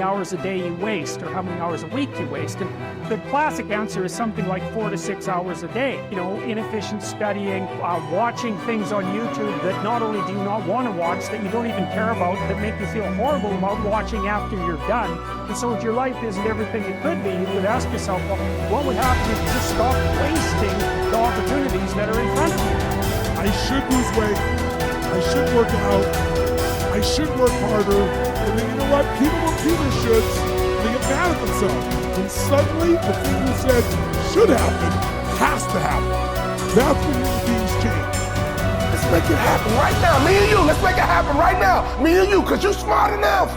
hours a day you waste or how many hours a week you waste. And the classic answer is something like 4 to 6 hours a day. You know, inefficient studying, watching things on YouTube that not only do you not want to watch, that you don't even care about, that make you feel horrible about watching after you're done. And so if your life isn't everything it could be, you could ask yourself, well, what would happen if you just stopped wasting the opportunities that are in front of you? I should lose weight. I should work out. I should work harder. And then you know what? People don't do their shoulds. They get mad at themselves. And suddenly the thing you said should happen has to happen. That's when human beings change. Let's make it happen right now. Me and you, let's make it happen right now. Me and you, because you're smart enough.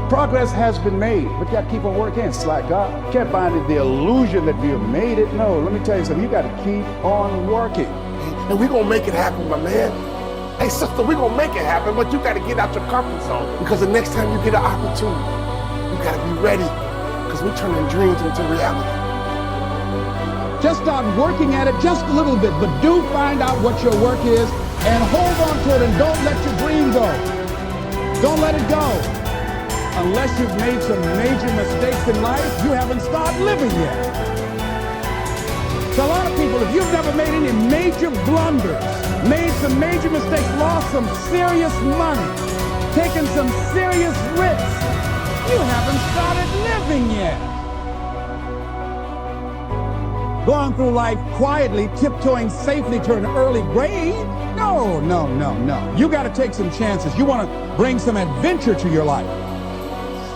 Progress has been made, but you got to keep on working. It's like God can't find the illusion that we have made it. No, let me tell you something. You got to keep on working. And we're going to make it happen, my man. Hey, sister, we're going to make it happen, but you got to get out your comfort zone. Because the next time you get an opportunity, you got to be ready. Because we're turning dreams into reality. Just start working at it just a little bit, but do find out what your work is and hold on to it and don't let your dream go. Don't let it go. Unless you've made some major mistakes in life, you haven't started living yet. So a lot of people, if you've never made any major blunders, made some major mistakes, lost some serious money, taken some serious risks, you haven't started living yet. Going through life quietly, tiptoeing safely to an early grave? No, no, no, no. You got to take some chances. You want to bring some adventure to your life.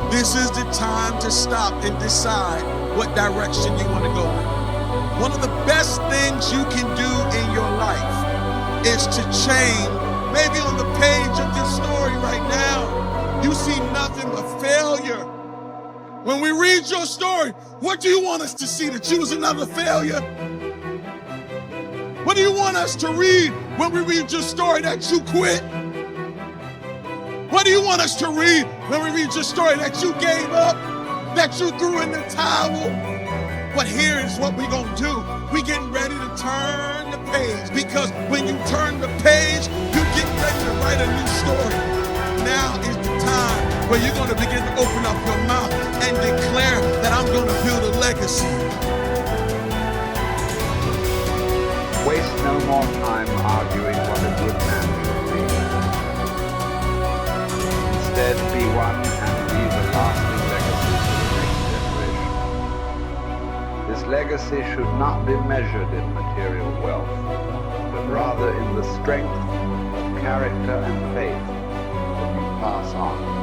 This is the time to stop and decide what direction you want to go in. One of the best things you can do in your life is to change. Maybe on the page of your story right now, you see nothing but failure. When we read your story, what do you want us to see? That you was another failure? What do you want us to read when we read your story? That you quit? What do you want us to read when we read your story? That you gave up? That you threw in the towel? But here is what we're going to do. We're getting ready to turn the page, because when you turn the page, you're getting ready to write a new story. Now is the time where you're going to begin to open up your mouth and declare that I'm going to build a legacy. Waste no more time arguing what a good man should be. Instead, be one and leave a lasting legacy to the next generation. This legacy should not be measured in material wealth, but rather in the strength of character and faith that you pass on.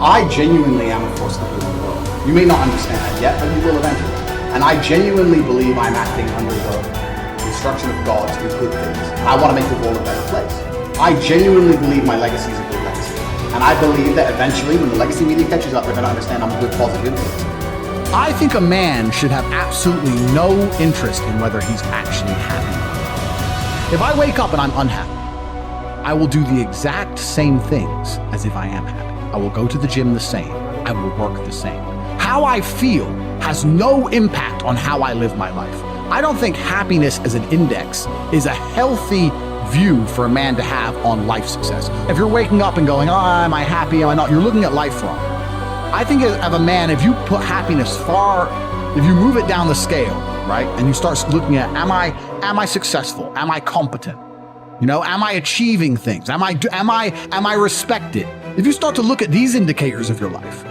I genuinely am a force to live in the world. You may not understand that yet, but you will eventually. And I genuinely believe I'm acting under the instruction of God to do good things. I want to make the world a better place. I genuinely believe my legacy is a good legacy. And I believe that eventually, when the legacy media catches up, they're going to understand I'm a good, positive influence. I think a man should have absolutely no interest in whether he's actually happy. If I wake up and I'm unhappy, I will do the exact same things as if I am happy. I will go to the gym the same. I will work the same. How I feel has no impact on how I live my life. I don't think happiness as an index is a healthy view for a man to have on life success. If you're waking up and going, oh, am I happy, am I not? You're looking at life wrong. I think of a man, if you put happiness if you move it down the scale, right? And you start looking at, am I successful? Am I competent? You know, am I achieving things? Am I respected? If you start to look at these indicators of your life,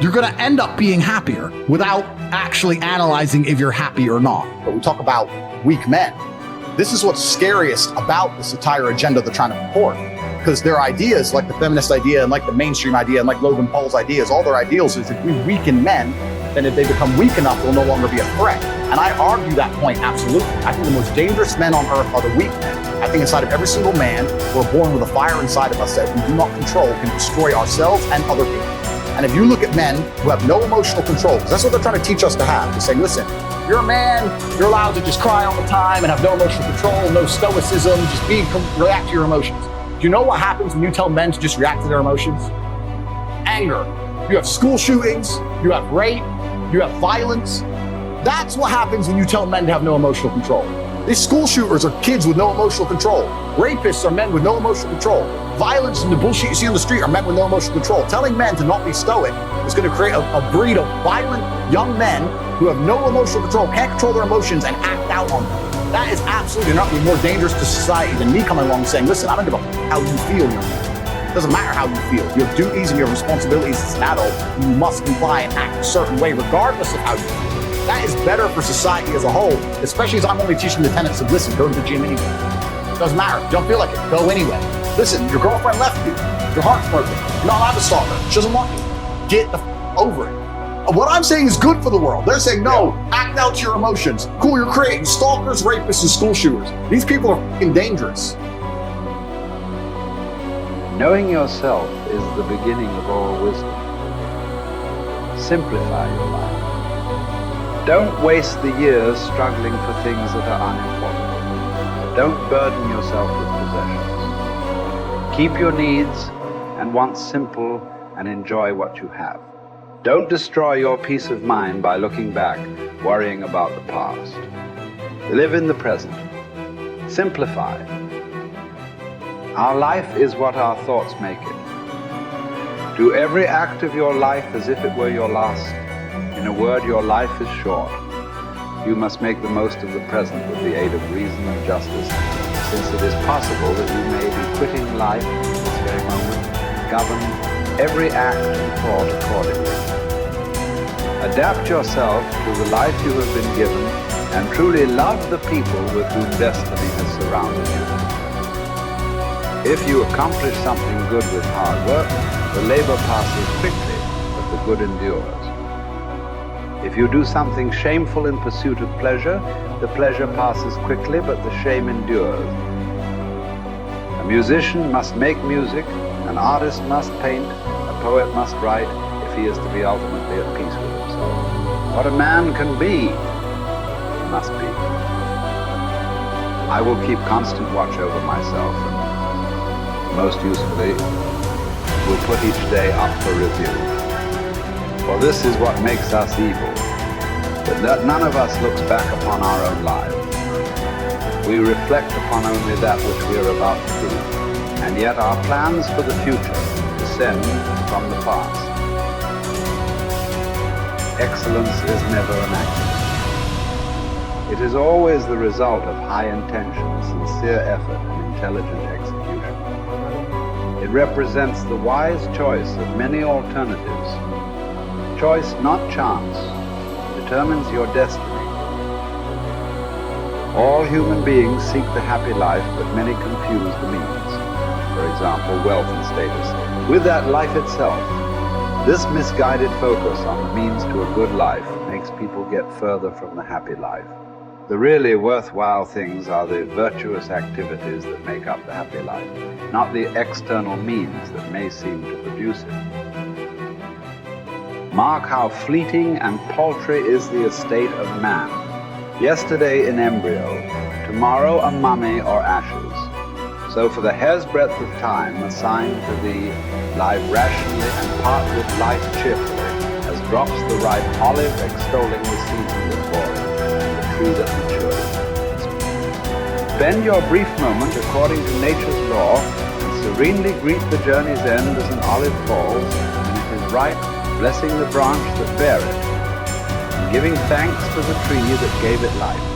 you're going to end up being happier without actually analyzing if you're happy or not. But we talk about weak men. This is what's scariest about this entire agenda they're trying to purport. Because their ideas, like the feminist idea and like the mainstream idea and like Logan Paul's ideas, all their ideals is if we weaken men, then if they become weak enough, they'll no longer be a threat. And I argue that point absolutely. I think the most dangerous men on earth are the weak men. I think inside of every single man, we're born with a fire inside of us that if we do not control, can destroy ourselves and other people. And if you look at men who have no emotional control, because that's what they're trying to teach us to have, they're saying, listen, you're a man, you're allowed to just cry all the time and have no emotional control, no stoicism, just react to your emotions. Do you know what happens when you tell men to just react to their emotions? Anger. You have school shootings, you have rape, You have violence. That's what happens when you tell men to have no emotional control. These school shooters are kids with no emotional control. Rapists are men with no emotional control. Violence and the bullshit you see on the street are men with no emotional control. Telling men to not be stoic is going to create a breed of violent young men who have no emotional control, can't control their emotions, and act out on them. That is absolutely not be more dangerous to society than me coming along and saying, listen, I don't give a how you feel, young man. It doesn't matter how you feel. Your duties and your responsibilities as an adult, you must comply and act a certain way regardless of how you feel. That is better for society as a whole, especially as I'm only teaching the tenets of, listen, go to the gym anyway. Doesn't matter. Don't feel like it. Go anyway. Listen, your girlfriend left you. Your heart's broken. You're not allowed to stalk her. She doesn't want you. Get the over it. What I'm saying is good for the world. They're saying, no, act out your emotions. Cool, you're creating stalkers, rapists, and school shooters. These people are fucking dangerous. Knowing yourself is the beginning of all wisdom. Simplify your life. Don't waste the years struggling for things that are unimportant. Don't burden yourself with possessions. Keep your needs and wants simple and enjoy what you have. Don't destroy your peace of mind by looking back, worrying about the past. Live in the present. Simplify. Our life is what our thoughts make it. Do every act of your life as if it were your last. In a word, your life is short. You must make the most of the present with the aid of reason and justice, since it is possible that you may be quitting life at this very moment. Govern every act and thought accordingly. Adapt yourself to the life you have been given and truly love the people with whom destiny has surrounded you. If you accomplish something good with hard work, the labor passes quickly, but the good endures. If you do something shameful in pursuit of pleasure, the pleasure passes quickly, but the shame endures. A musician must make music, an artist must paint, a poet must write, if he is to be ultimately at peace with himself. What a man can be, he must be. I will keep constant watch over myself, and most usefully, will put each day up for review. For this is what makes us evil, that none of us looks back upon our own lives. We reflect upon only that which we are about to do, and yet our plans for the future descend from the past. Excellence is never an accident. It is always the result of high intention, sincere effort, and intelligent execution. It represents the wise choice of many alternatives. Choice, not chance, determines your destiny. All human beings seek the happy life, but many confuse the means. For example, wealth and status, with that life itself. This misguided focus on the means to a good life makes people get further from the happy life. The really worthwhile things are the virtuous activities that make up the happy life, not the external means that may seem to produce it. Mark how fleeting and paltry is the estate of man. Yesterday in embryo, tomorrow a mummy or ashes. So for the hair's breadth of time assigned to thee, live rationally and part with life cheerfully, as drops the ripe olive extolling the season that bore it, and the tree that matured. Spend your brief moment according to nature's law, and serenely greet the journey's end as an olive falls, when it is ripe, blessing the branch that bare it, and giving thanks to the tree that gave it life.